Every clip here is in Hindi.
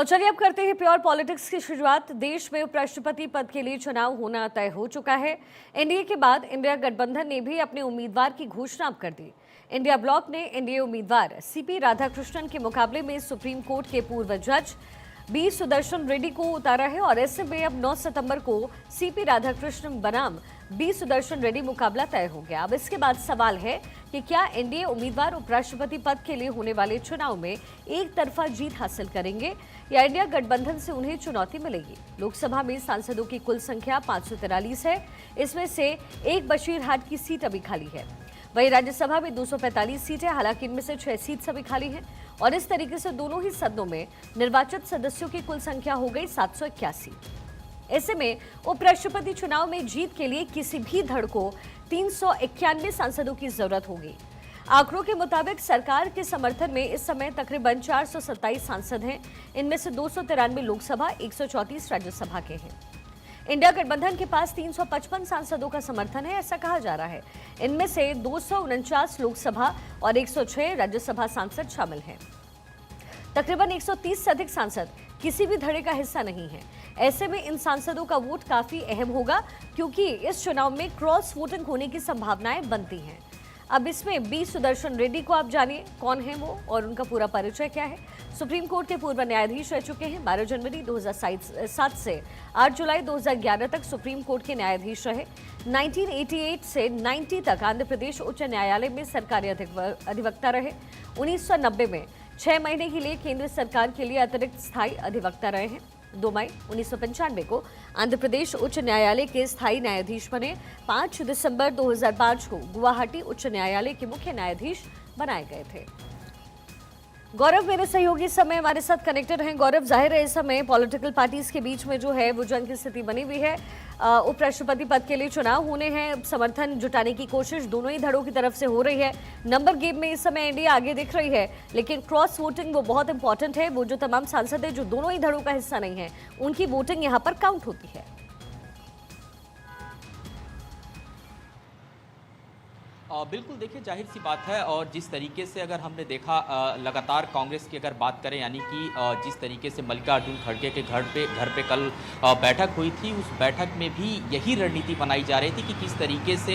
और चलिए अब करते हैं प्योर पॉलिटिक्स की शुरुआत। देश में उपराष्ट्रपति पद के लिए चुनाव होना तय हो चुका है। एनडीए के बाद इंडिया गठबंधन ने भी अपने उम्मीदवार की घोषणा अब कर दी। इंडिया ब्लॉक ने एनडीए उम्मीदवार सीपी राधाकृष्णन के मुकाबले में सुप्रीम कोर्ट के पूर्व जज बी सुदर्शन रेड्डी को उतारा है और ऐसे में अब 9 सितंबर को सीपी राधाकृष्णन बनाम बी सुदर्शन रेड्डी मुकाबला तय हो गया। अब इसके बाद सवाल है कि क्या एनडीए उम्मीदवार उपराष्ट्रपति पद के लिए होने वाले चुनाव में एक तरफा जीत हासिल करेंगे या इंडिया गठबंधन से उन्हें चुनौती मिलेगी। लोकसभा में सांसदों की कुल संख्या 543 है। इसमें से एक बशीरहाट की सीट अभी खाली है। वहीं राज्यसभा में 245 सीटें, हालांकि इनमें से 6 सीट अभी खाली हैं और इस तरीके से दोनों ही सदनों में निर्वाचित सदस्यों की कुल संख्या हो गई 781। ऐसे में उपराष्ट्रपति चुनाव में जीत के लिए किसी भी धड़ को 391 सांसदों की जरूरत होगी। आंकड़ों के मुताबिक सरकार के समर्थन में इस समय तकरीबन 427 सांसद हैं। इनमें से 293 लोकसभा, 134 राज्यसभा के हैं। इंडिया गठबंधन के पास 355 सांसदों का समर्थन है, ऐसा कहा जा रहा है। इनमें से 249 लोकसभा और 106 राज्यसभा सांसद शामिल हैं। तकरीबन 130 से अधिक सांसद किसी भी धड़े का हिस्सा नहीं है। ऐसे में इन सांसदों का वोट काफी अहम होगा, क्योंकि इस चुनाव में क्रॉस वोटिंग होने की संभावनाएं बनती हैं। अब इसमें बी सुदर्शन रेड्डी को आप जानिए कौन है वो और उनका पूरा परिचय क्या है। सुप्रीम कोर्ट के पूर्व न्यायाधीश रह चुके हैं। 12 जनवरी 2007 से 8 जुलाई 2011 तक सुप्रीम कोर्ट के न्यायाधीश रहे। 1988 से 90 तक आंध्र प्रदेश उच्च न्यायालय में सरकारी अधिवक्ता रहे। 1990 में 6 महीने के लिए केंद्र सरकार के लिए अतिरिक्त स्थायी अधिवक्ता रहे हैं। 2 मई 1995 को आंध्र प्रदेश उच्च न्यायालय के स्थायी न्यायाधीश बने। 5 दिसंबर 2005 को गुवाहाटी उच्च न्यायालय के मुख्य न्यायाधीश बनाए गए थे। गौरव मेरे सहयोगी इस समय हमारे साथ कनेक्टेड हैं। गौरव, जाहिर है इस समय पॉलिटिकल पार्टीज के बीच में जो है वो जंग की स्थिति बनी हुई है। उपराष्ट्रपति पद के लिए चुनाव होने हैं, समर्थन जुटाने की कोशिश दोनों ही धड़ों की तरफ से हो रही है। नंबर गेम में इस समय इंडिया आगे दिख रही है, लेकिन क्रॉस वोटिंग वो बहुत इंपॉर्टेंट है। वो जो तमाम सांसद है जो दोनों ही धड़ों का हिस्सा नहीं है, उनकी वोटिंग यहाँ पर काउंट होती है। बिल्कुल, देखिए जाहिर सी बात है। और जिस तरीके से अगर हमने देखा लगातार कांग्रेस की अगर बात करें, यानी कि जिस तरीके से मल्लिकार्जुन खड़गे के घर पे कल बैठक हुई थी, उस बैठक में भी यही रणनीति बनाई जा रही थी कि किस तरीके से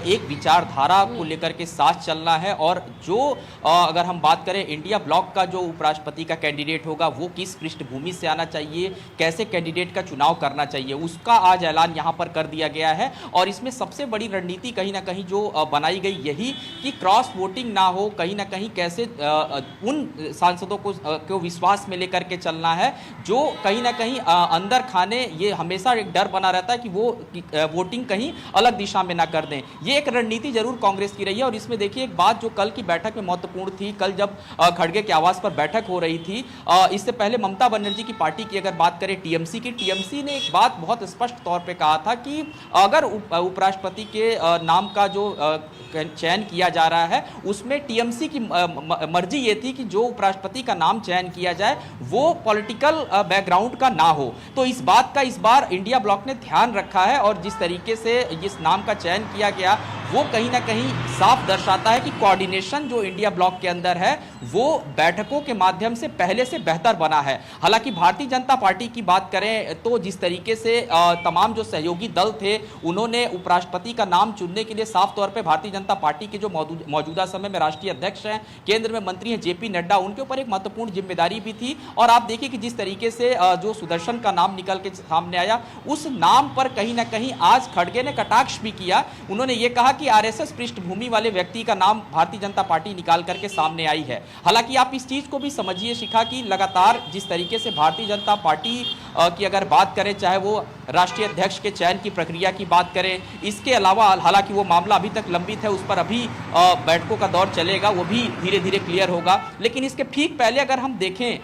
एक विचारधारा को लेकर के साथ चलना है। और जो अगर हम बात करें इंडिया ब्लॉक का जो उपराष्ट्रपति का कैंडिडेट होगा वो किस पृष्ठभूमि से आना चाहिए, कैसे कैंडिडेट का चुनाव करना चाहिए, उसका आज ऐलान यहाँ पर कर दिया गया है। और इसमें सबसे बड़ी रणनीति कहीं ना कहीं जो बनाई गई यही कि क्रॉस वोटिंग ना हो, कहीं ना कहीं कैसे उन सांसदों को विश्वास में लेकर के चलना है जो कहीं ना कहीं अंदर खाने, ये हमेशा एक डर बना रहता है कि वो वोटिंग कहीं अलग दिशा में ना कर दें। ये एक रणनीति जरूर कांग्रेस की रही है। और इसमें देखिए एक बात जो कल की बैठक में महत्वपूर्ण थी, कल जब खड़गे के आवास पर बैठक हो रही थी, इससे पहले ममता बनर्जी की पार्टी की अगर बात करें टीएमसी ने एक बात बहुत स्पष्ट तौर पर कहा था कि अगर उपराष्ट्रपति के नाम का जो चयन किया जा रहा है उसमें टीएमसी की मर्जी ये थी कि जो उपराष्ट्रपति का नाम चयन किया जाए वो पॉलिटिकल बैकग्राउंड का ना हो। तो इस बात का इस बार इंडिया ब्लॉक ने ध्यान रखा है और जिस तरीके से इस नाम का चयन किया गया वो कहीं ना कहीं साफ दर्शाता है कि कोऑर्डिनेशन जो इंडिया ब्लॉक के अंदर है वो बैठकों के माध्यम से पहले से बेहतर बना है। हालांकि भारतीय जनता पार्टी की बात करें तो जिस तरीके से तमाम जो सहयोगी दल थे उन्होंने उपराष्ट्रपति का नाम चुनने के लिए साफ तौर पर भारतीय जनता पार्टी के जो मौजूदा समय में राष्ट्रीय अध्यक्ष हैं, केंद्र में मंत्री हैं जेपी नड्डा, उनके ऊपर एक महत्वपूर्ण जिम्मेदारी भी थी। और आप देखिए कि जिस तरीके से जो सुदर्शन का नाम निकल के सामने आया, उस नाम पर कहीं ना कहीं आज खड़गे ने कटाक्ष भी किया। उन्होंने ये कहा कि आरएसएस पृष्ठभूमि वाले व्यक्ति का नाम भारतीय जनता पार्टी निकाल करके सामने आई है। हालांकि आप इस चीज को भी समझिए शिखा की लगातार जिस तरीके से भारतीय जनता पार्टी की अगर बात करें, चाहे वो राष्ट्रीय अध्यक्ष के चयन की प्रक्रिया की बात करें, इसके अलावा हालांकि वो मामला अभी तक लंबित है, उस पर अभी बैठकों का दौर चलेगा, वो भी धीरे धीरे क्लियर होगा। लेकिन इसके ठीक पहले अगर हम देखें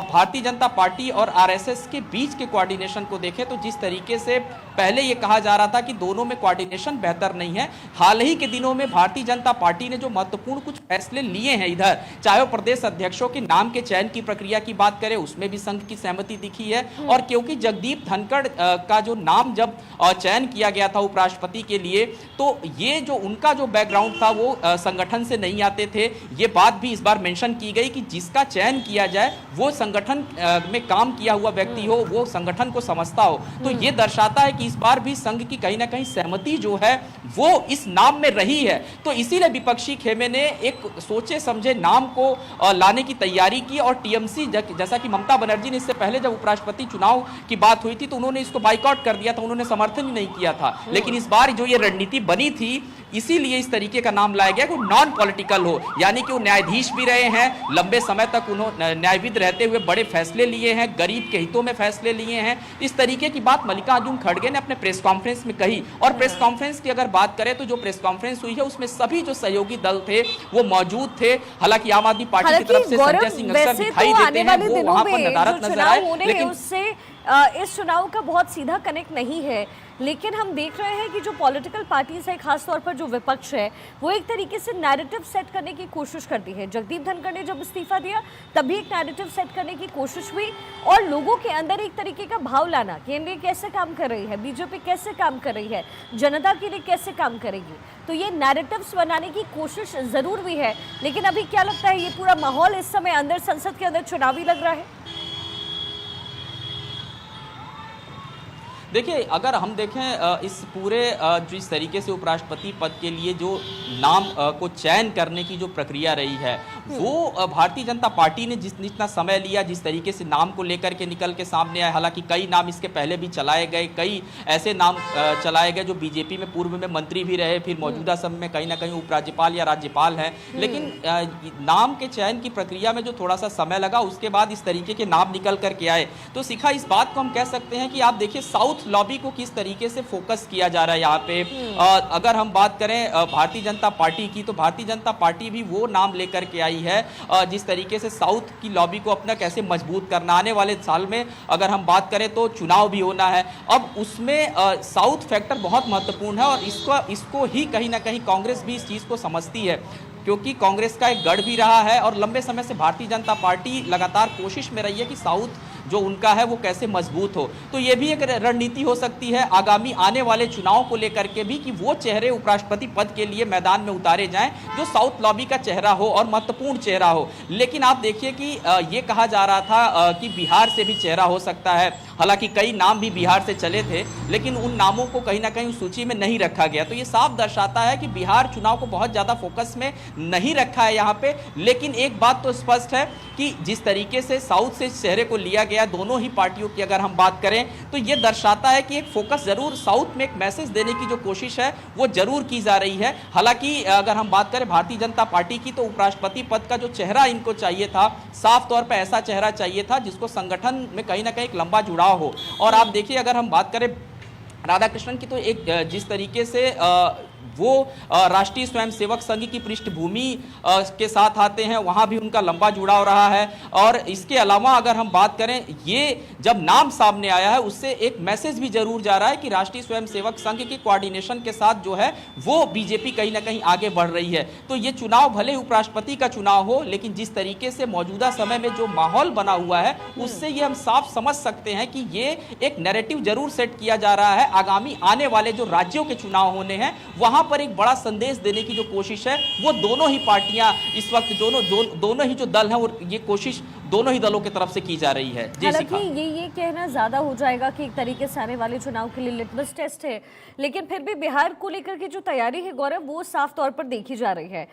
भारतीय जनता पार्टी और आरएसएस के बीच के कोऑर्डिनेशन को देखें तो जिस तरीके से पहले ये कहा जा रहा था कि दोनों में कोऑर्डिनेशन बेहतर नहीं है, हाल ही के दिनों में भारतीय जनता पार्टी ने जो महत्वपूर्ण कुछ फैसले लिए हैं इधर, चाहे वो प्रदेश अध्यक्षों के नाम के चयन की प्रक्रिया की बात करें उसमें भी संघ की सहमति दिखी है और क्योंकि जगदीप धनखड़ का जो नाम जब चयन किया गया था उपराष्ट्रपति के लिए, तो ये जो उनका जो बैकग्राउंड था वो संगठन से नहीं आते थे। ये बात भी इस बार मेंशन की गई कि जिसका चयन किया जाए वो संगठन में काम किया हुआ व्यक्ति हो, वो संगठन को समझता हो। तो ये दर्शाता है कि इस बार भी संघ की कहीं ना कहीं सहमति जो है वो इस नाम में रही है। तो इसीलिए विपक्षी खेमे ने एक सोचे समझे नाम को लाने की तैयारी की, और टीएमसी, जैसा कि ममता बनर्जी ने इससे पहले जब उपराष्ट्रपति चुनाव की बात हुई थी तो उन्होंने इसको बाइकआउट कर दिया था, उन्होंने समर्थन ही नहीं किया था। लेकिन इस बार जो ये रणनीति बनी थी, इसीलिए इस तरीके का नाम लाया गया कि नॉन पॉलिटिकल हो, यानी कि वो न्यायाधीश भी रहे हैं, लंबे समय तक उन्होंने न्यायविद रहते हुए बड़े फैसले लिए हैं, गरीब के हितों में फैसले लिए हैं। इस तरीके की बात मल्लिकार्जुन खड़गे ने अपने प्रेस कॉन्फ्रेंस में कही। और प्रेस कॉन्फ्रेंस की अगर बात करें तो जो प्रेस कॉन्फ्रेंस हुई है उसमें सभी जो सहयोगी दल थे वो मौजूद थे। हालांकि आम आदमी पार्टी की तरफ से संजय सिंह अक्सर दिखाई देते हैं, वो वहां पर नदारत नजर आए, लेकिन इस चुनाव का बहुत सीधा कनेक्ट नहीं है। लेकिन हम देख रहे हैं कि जो पॉलिटिकल पार्टीज है, खासतौर पर जो विपक्ष है, वो एक तरीके से नैरेटिव सेट करने की कोशिश करती है। जगदीप धनखड़ ने जब इस्तीफा दिया तभी एक नैरेटिव सेट करने की कोशिश हुई और लोगों के अंदर एक तरीके का भाव लाना कि एनडीए कैसे काम कर रही है, बीजेपी कैसे काम कर रही है, जनता के लिए कैसे काम करेगी। तो ये नैरेटिव्स बनाने की कोशिश जरूर भी है। लेकिन अभी क्या लगता है, ये पूरा माहौल इस समय अंदर संसद के अंदर चुनावी लग रहा है? देखिए, अगर हम देखें इस पूरे जिस तरीके से उपराष्ट्रपति पद के लिए जो नाम को चयन करने की जो प्रक्रिया रही है, वो भारतीय जनता पार्टी ने जितना समय लिया, जिस तरीके से नाम को लेकर के निकल के सामने आए, हालांकि कई नाम इसके पहले भी चलाए गए, कई ऐसे नाम चलाए गए जो बीजेपी में पूर्व में मंत्री भी रहे, फिर मौजूदा समय में कहीं ना कहीं उपराज्यपाल या राज्यपाल हैं। लेकिन नाम के चयन की प्रक्रिया में जो थोड़ा सा समय लगा, उसके बाद इस तरीके के नाम निकल करके आए, तो शिखा इस बात को हम कह सकते हैं कि आप देखिए साउथ लॉबी को किस तरीके से फोकस किया जा रहा है यहाँ पे। अगर हम बात करें भारतीय जनता पार्टी की, तो भारतीय जनता पार्टी भी वो नाम लेकर के आई है जिस तरीके से साउथ की लॉबी को अपना कैसे मजबूत करना। आने वाले साल में अगर हम बात करें तो चुनाव भी होना है, अब उसमें साउथ फैक्टर बहुत महत्वपूर्ण है, और इसको ही कहीं ना कहीं कांग्रेस भी इस चीज को समझती है, क्योंकि कांग्रेस का एक गढ़ भी रहा है और लंबे समय से भारतीय जनता पार्टी लगातार कोशिश में रही है कि साउथ जो उनका है वो कैसे मजबूत हो। तो ये भी एक रणनीति हो सकती है आगामी आने वाले चुनाव को लेकर के भी, कि वो चेहरे उपराष्ट्रपति पद के लिए मैदान में उतारे जाएं जो साउथ लॉबी का चेहरा हो और महत्वपूर्ण चेहरा हो। लेकिन आप देखिए कि ये कहा जा रहा था कि बिहार से भी चेहरा हो सकता है, हालांकि कई नाम भी बिहार से चले थे, लेकिन उन नामों को कहीं ना कहीं उस सूची में नहीं रखा गया। तो ये साफ दर्शाता है कि बिहार चुनाव को बहुत ज्यादा फोकस में नहीं रखा है यहाँ पे। लेकिन एक बात तो स्पष्ट है कि जिस तरीके से साउथ से चेहरे को लिया गया दोनों ही पार्टियों की अगर हम बात करें, तो ये दर्शाता है कि एक फोकस जरूर साउथ में एक मैसेज देने की जो कोशिश है वो जरूर की जा रही है। हालांकि अगर हम बात करें भारतीय जनता पार्टी की, तो उपराष्ट्रपति पद का जो चेहरा इनको चाहिए था, साफ तौर पर ऐसा चेहरा चाहिए था जिसको संगठन में कहीं ना कहीं एक लंबा जुड़ाव हो। और आप देखिए, अगर हम बात करें राधाकृष्णन की, तो एक जिस तरीके से वो राष्ट्रीय स्वयंसेवक संघ की पृष्ठभूमि के साथ आते हैं, वहां भी उनका लंबा जुड़ाव रहा है। और इसके अलावा अगर हम बात करें, ये जब नाम सामने आया है उससे एक मैसेज भी जरूर जा रहा है कि राष्ट्रीय स्वयंसेवक संघ के कोऑर्डिनेशन के साथ जो है वो बीजेपी कहीं ना कहीं आगे बढ़ रही है। तो ये चुनाव भले उपराष्ट्रपति का चुनाव हो, लेकिन जिस तरीके से मौजूदा समय में जो माहौल बना हुआ है उससे ये हम साफ समझ सकते हैं कि ये एक नैरेटिव जरूर सेट किया जा रहा है। आगामी आने वाले जो राज्यों के चुनाव होने हैं वहां पर एक बड़ा संदेश देने की जो कोशिश है वो दोनों ही पार्टियां इस वक्त दोनों ही जो दल हैं, वो ये कोशिश दोनों ही दलों की तरफ से की जा रही है। हालांकि ये कहना ज्यादा हो जाएगा कि एक तरीके से आने वाले चुनाव के लिए लिटमस टेस्ट है, लेकिन फिर भी बिहार को लेकर की जो तैयारी है गौरव, वो साफ तौर पर देखी जा रही है।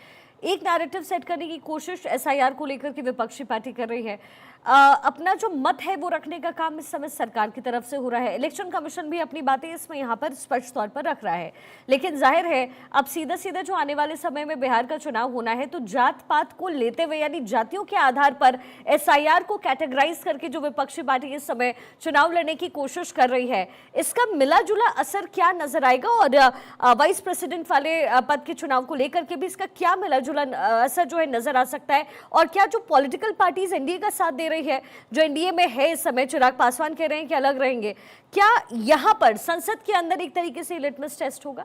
एक नैरेटिव सेट करने की कोशिश एसआईआर को लेकर के विपक्षी पार्टी कर रही है। अपना जो मत है वो रखने का काम इस समय सरकार की तरफ से हो रहा है। इलेक्शन कमीशन भी अपनी बातें इसमें यहाँ पर स्पष्ट तौर पर रख रहा है। लेकिन जाहिर है अब सीधा सीधा जो आने वाले समय में बिहार का चुनाव होना है, तो जात पात को लेते हुए, यानी जातियों के आधार पर एसआईआर को कैटेगराइज करके जो विपक्षी पार्टी इस समय चुनाव लड़ने की कोशिश कर रही है, इसका मिला जुला असर क्या नजर आएगा? और वाइस प्रेसिडेंट वाले पद के चुनाव को लेकर के भी इसका क्या मिला जुला असर जो है नजर आ सकता है? और क्या जो पॉलिटिकल पार्टीज एनडीए का साथ दे रही है, जो एनडीए में है इस समय, चिराग पासवान कह रहे हैं कि अलग रहेंगे, क्या यहां पर संसद के अंदर एक तरीके से लिटमस टेस्ट होगा?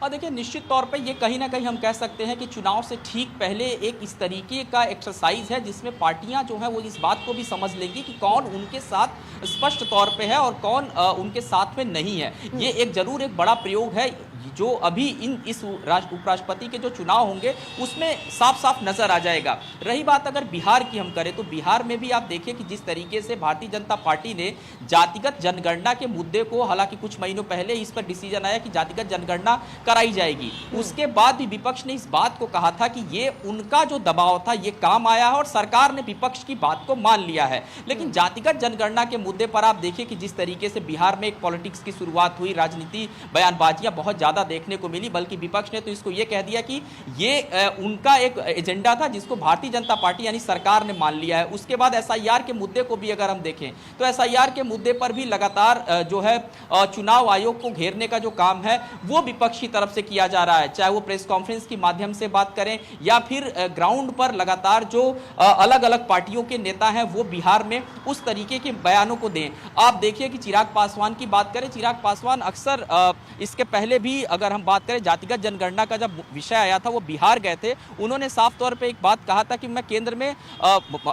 और देखिए निश्चित तौर पे ये कहीं ना कहीं हम कह सकते हैं कि चुनाव से ठीक पहले एक इस तरीके का एक्सरसाइज है जिसमें पार्टियां जो है वो इस बात को भी समझ लेंगी कि कौन उनके साथ स्पष्ट तौर पे है और कौन उनके साथ में नहीं है। ये एक जरूर एक बड़ा प्रयोग है जो अभी इस उपराष्ट्रपति के जो चुनाव होंगे उसमें साफ साफ नजर आ जाएगा। रही बात अगर बिहार की हम करें तो बिहार में भी आप देखिए कि जिस तरीके से भारतीय जनता पार्टी ने जातिगत जनगणना के मुद्दे को, हालांकि कुछ महीनों पहले इस पर डिसीजन आया कि जातिगत जनगणना कराई जाएगी, उसके बाद भी विपक्ष ने इस बात को कहा था कि ये उनका जो दबाव था ये काम आया है और सरकार ने विपक्ष की बात को मान लिया है। लेकिन जातिगत जनगणना के मुद्दे पर आप देखिए कि जिस तरीके से बिहार में एक पॉलिटिक्स की शुरुआत हुई, राजनीति बयानबाजियां बहुत ज्यादा देखने को मिली, बल्कि विपक्ष ने तो इसको यह कह दिया कि ये उनका एक एजेंडा था जिसको भारतीय जनता पार्टी यानी सरकार ने मान लिया है। उसके बाद एसआईआर के मुद्दे को भी अगर हम देखें तो एसआईआर के मुद्दे पर भी लगातार जो है चुनाव आयोग को घेरने का जो काम है वो विपक्ष की तरफ से किया जा रहा है, चाहे वो प्रेस कॉन्फ्रेंस के माध्यम से बात करें या फिर ग्राउंड पर लगातार जो अलग अलग पार्टियों के नेता हैं वो बिहार में उस तरीके के बयानों को दें। आप देखिए कि चिराग पासवान की बात करें, चिराग पासवान अक्सर इसके पहले भी अगर हम बात करें जातिगत जनगणना का जब विषय आया था वो बिहार गए थे, उन्होंने साफ तौर पे एक बात कहा था कि मैं केंद्र में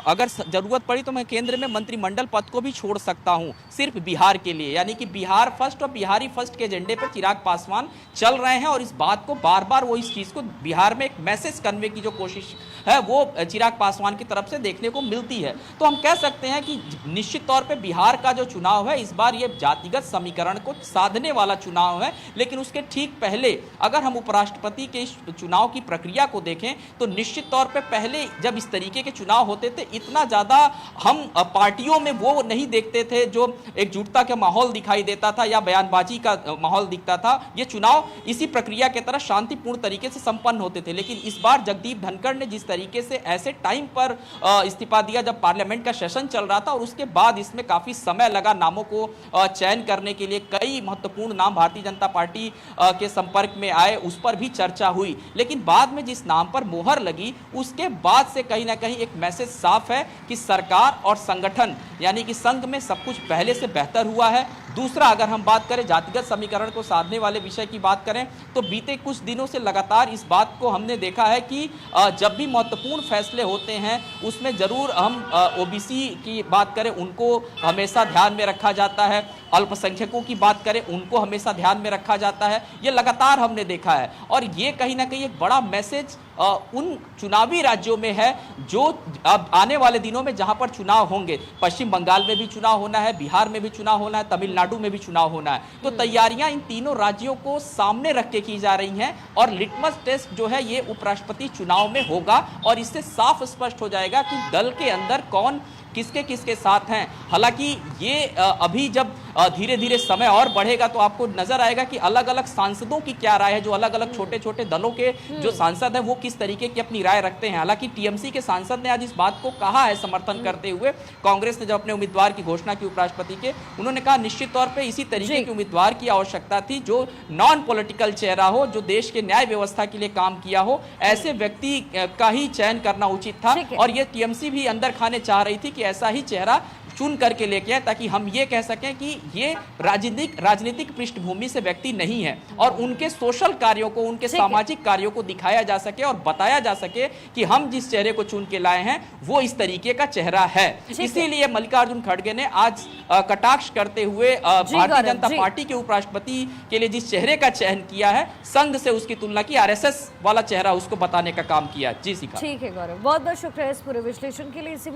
अगर जरूरत पड़ी तो मैं केंद्र में मंत्रिमंडल पद को भी छोड़ सकता हूं सिर्फ बिहार के लिए। यानी कि बिहार फर्स्ट और बिहारी फर्स्ट के एजेंडे पर चिराग पासवान चल रहे हैं और इस बात को बार बार वो इस चीज को बिहार में एक मैसेज कन्वे की जो कोशिश है वो चिराग पासवान की तरफ से देखने को मिलती है। तो हम कह सकते हैं कि निश्चित तौर पर बिहार का जो चुनाव है इस बार ये जातिगत समीकरण को साधने वाला चुनाव है। लेकिन उसके ठीक पहले अगर हम उपराष्ट्रपति के इस चुनाव की प्रक्रिया को देखें तो निश्चित तौर पे पहले जब इस तरीके के चुनाव होते थे इतना ज्यादा हम पार्टियों में वो नहीं देखते थे जो एकजुटता का माहौल दिखाई देता था या बयानबाजी का माहौल दिखता था। ये चुनाव इसी प्रक्रिया के तरह शांतिपूर्ण तरीके से संपन्न होते थे। लेकिन इस बार जगदीप धनखड़ ने जिस तरीके से ऐसे टाइम पर इस्तीफा दिया जब पार्लियामेंट का सेशन चल रहा था और उसके बाद इसमें काफी समय लगा नामों को चयन करने के लिए, कई महत्वपूर्ण नाम भारतीय जनता पार्टी के संपर्क में आए, उस पर भी चर्चा हुई। लेकिन बाद में जिस नाम पर मोहर लगी उसके बाद से कहीं ना कहीं एक मैसेज साफ है कि सरकार और संगठन यानी कि संघ में सब कुछ पहले से बेहतर हुआ है। दूसरा अगर हम बात करें जातिगत समीकरण को साधने वाले विषय की बात करें तो बीते कुछ दिनों से लगातार इस बात को हमने देखा है कि जब भी महत्वपूर्ण फैसले होते हैं उसमें जरूर हम ओबीसी की बात करें उनको हमेशा ध्यान में रखा जाता है, अल्पसंख्यकों की बात करें उनको हमेशा ध्यान में रखा जाता है। ये लगातार हमने देखा है और ये कहीं ना कहीं एक बड़ा मैसेज उन चुनावी राज्यों में है जो अब आने वाले दिनों में जहां पर चुनाव होंगे, पश्चिम बंगाल में भी चुनाव होना है, बिहार में भी चुनाव होना है, तमिलनाडु में भी चुनाव होना है। तो तैयारियां इन तीनों राज्यों को सामने रख के की जा रही हैं और लिटमस टेस्ट जो है ये उपराष्ट्रपति चुनाव में होगा और इससे साफ स्पष्ट हो जाएगा कि दल के अंदर कौन किसके किसके साथ हैं। हालांकि ये अभी जब धीरे धीरे समय और बढ़ेगा तो आपको नजर आएगा कि अलग अलग सांसदों की क्या राय है, जो अलग अलग छोटे छोटे दलों के जो सांसद हैं वो किस तरीके की अपनी राय रखते हैं। हालांकि टीएमसी के सांसद ने आज इस बात को कहा है समर्थन करते हुए, कांग्रेस ने जब अपने उम्मीदवार की घोषणा की उपराष्ट्रपति के, उन्होंने कहा निश्चित तौर पर इसी तरीके के उम्मीदवार की आवश्यकता थी जो नॉन पॉलिटिकल चेहरा हो, जो देश के न्याय व्यवस्था के लिए काम किया हो, ऐसे व्यक्ति का ही चयन करना उचित था। और ये टीएमसी भी अंदर खाने चाह रही थी कि ऐसा ही चेहरा चुन करके लेके आए ताकि हम ये कह सकें कि ये राजनीतिक पृष्ठभूमि से व्यक्ति नहीं है और उनके सोशल कार्यों को, उनके सामाजिक कार्यों को दिखाया जा सके और बताया जा सके कि हम जिस चेहरे को चुन के लाए हैं वो इस तरीके का चेहरा है। इसीलिए मल्लिकार्जुन खड़गे ने आज कटाक्ष करते हुए भारतीय जनता पार्टी के उपराष्ट्रपति के लिए जिस चेहरे का चयन किया है, संघ से उसकी तुलना की, आरएसएस वाला चेहरा उसको बताने का काम किया। जी शिखा। ठीक है गौरव, बहुत बहुत शुक्रिया इस पूरे विश्लेषण के लिए।